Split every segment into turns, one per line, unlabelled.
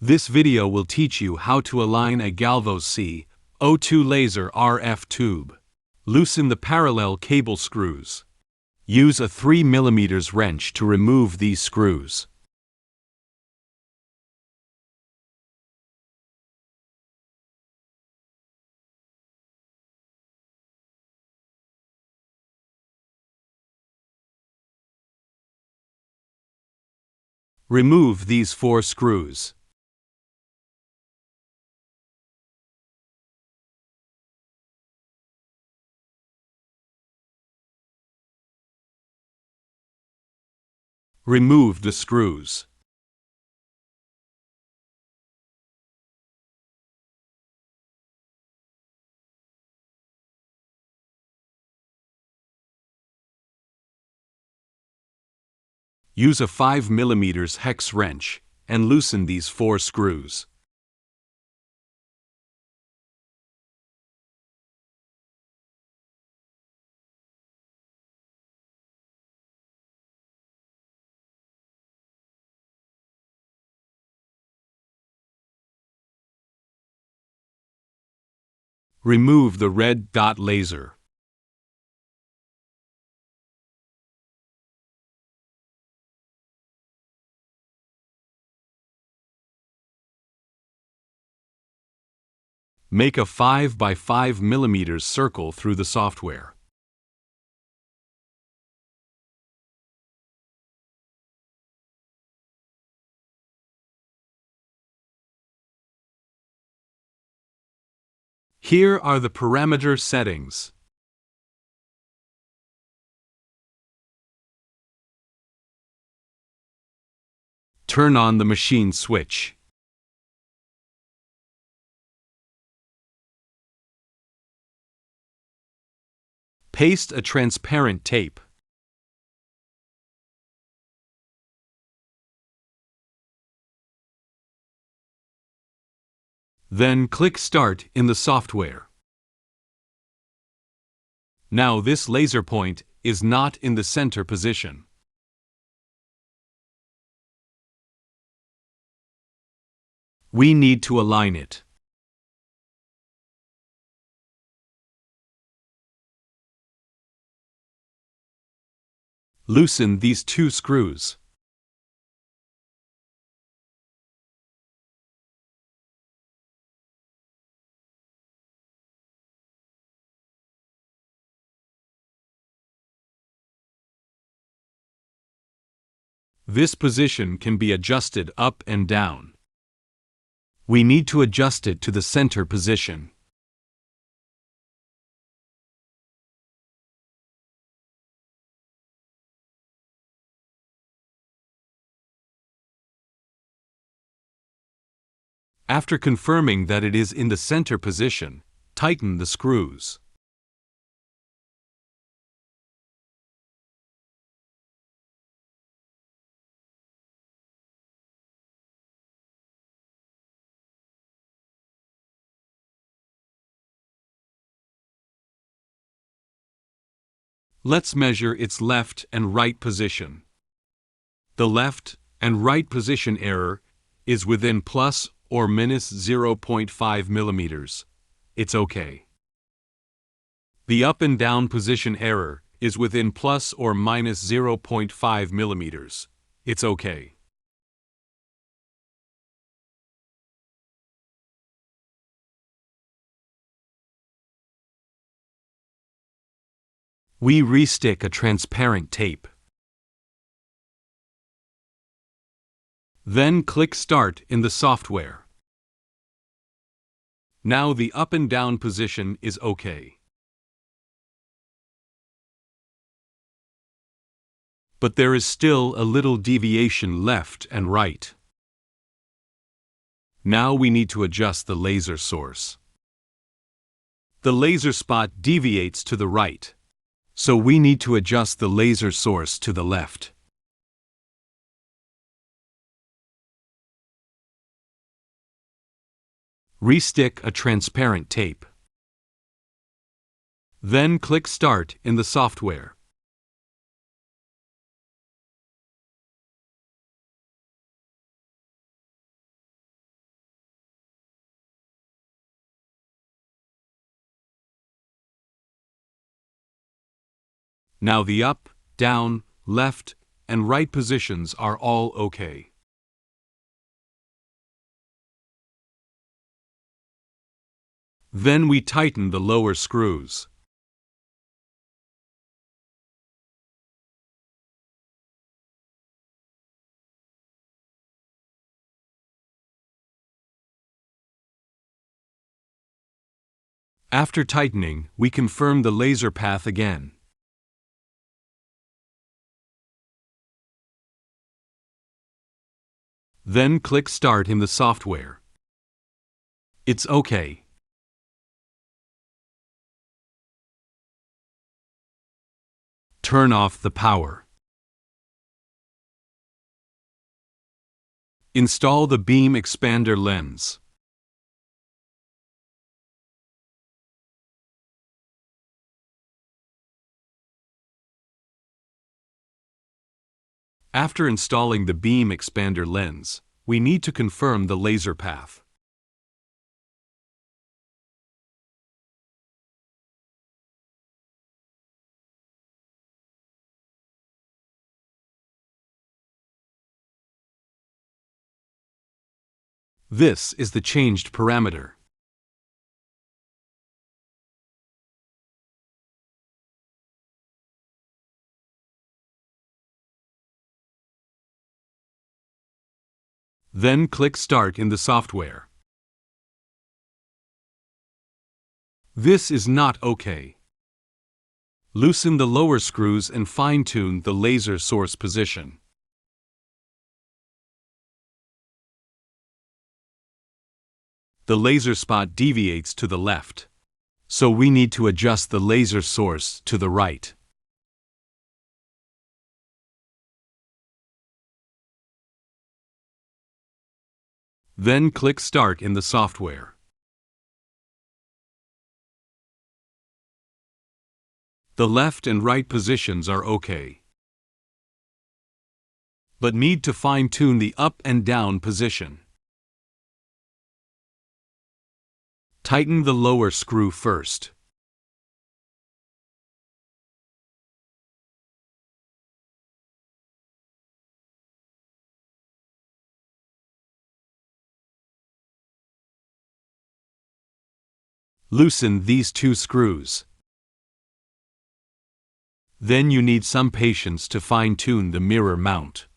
This video will teach you how to align a Galvo CO2 laser RF tube. Loosen the parallel cable screws. Use a 3 mm wrench to remove these screws. Remove these 4 screws. Remove the screws. Use a 5 mm hex wrench and loosen these 4 screws. Remove the red dot laser. Make a 5 by 5 mm circle through the software. Here are the parameter settings. Turn on the machine switch. Paste a transparent tape. Then click Start in the software. Now this laser point is not in the center position. We need to align it. Loosen these 2 screws. This position can be adjusted up and down. We need to adjust it to the center position. After confirming that it is in the center position, tighten the screws. Let's measure its left and right position. The left and right position error is within plus or minus 0.5 mm. It's okay. The up and down position error is within plus or minus 0.5 mm. It's okay. We restick a transparent tape. Then click Start in the software. Now the up and down position is okay. But there is still a little deviation left and right. Now we need to adjust the laser source. The laser spot deviates to the right, so we need to adjust the laser source to the left. Restick a transparent tape. Then click Start in the software. Now the up, down, left, and right positions are all okay. Then we tighten the lower screws. After tightening, we confirm the laser path again. Then click Start in the software. It's okay. Turn off the power. Install the beam expander lens. After installing the beam expander lens, we need to confirm the laser path. This is the changed parameter. Then click Start in the software. This is not okay. Loosen the lower screws and fine-tune the laser source position. The laser spot deviates to the left, so we need to adjust the laser source to the right. Then click Start in the software. The left and right positions are okay, but need to fine-tune the up and down position. Tighten the lower screw first. Loosen these two screws. Then you need some patience to fine-tune the mirror mount.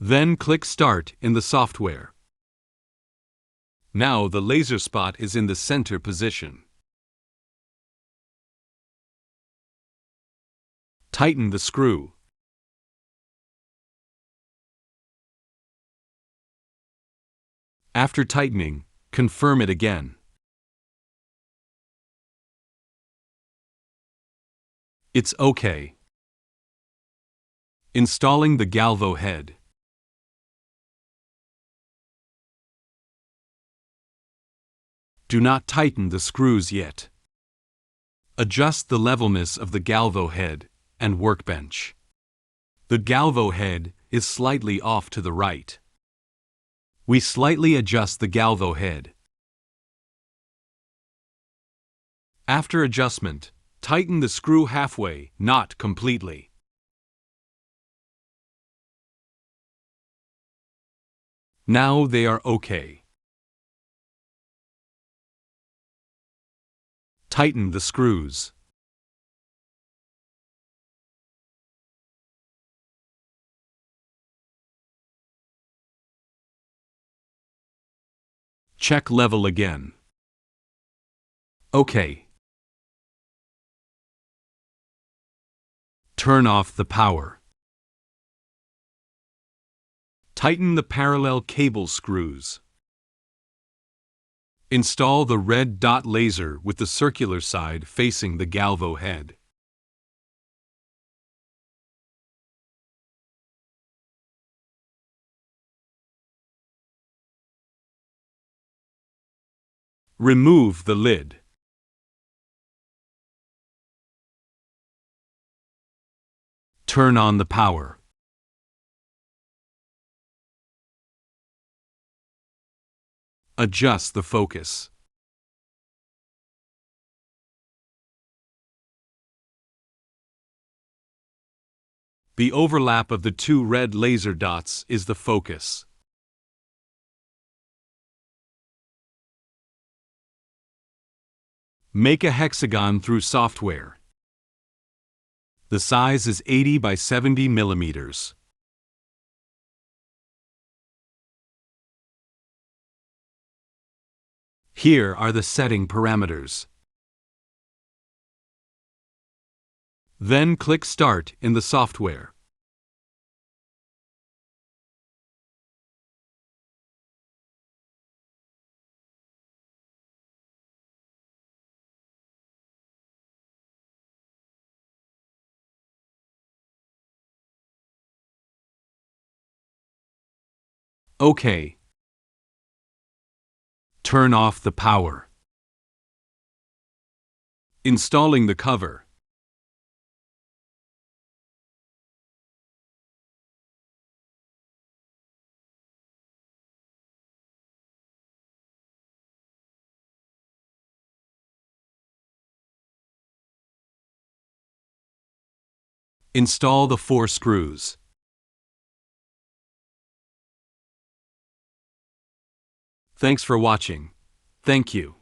Then click Start in the software. Now the laser spot is in the center position. Tighten the screw. After tightening, confirm it again. It's okay. Installing the Galvo head. Do not tighten the screws yet. Adjust the levelness of the Galvo head and workbench. The Galvo head is slightly off to the right. We slightly adjust the Galvo head. After adjustment, tighten the screw halfway, not completely. Now they are okay. Tighten the screws. Check level again. Okay. Turn off the power. Tighten the parallel cable screws. Install the red dot laser with the circular side facing the Galvo head. Remove the lid. Turn on the power. Adjust the focus. The overlap of the two red laser dots is the focus. Make a hexagon through software. The size is 80 by 70 millimeters. Here are the setting parameters. Then click Start in the software. OK. Turn off the power. Installing the cover. Install the 4 screws. Thanks for watching. Thank you.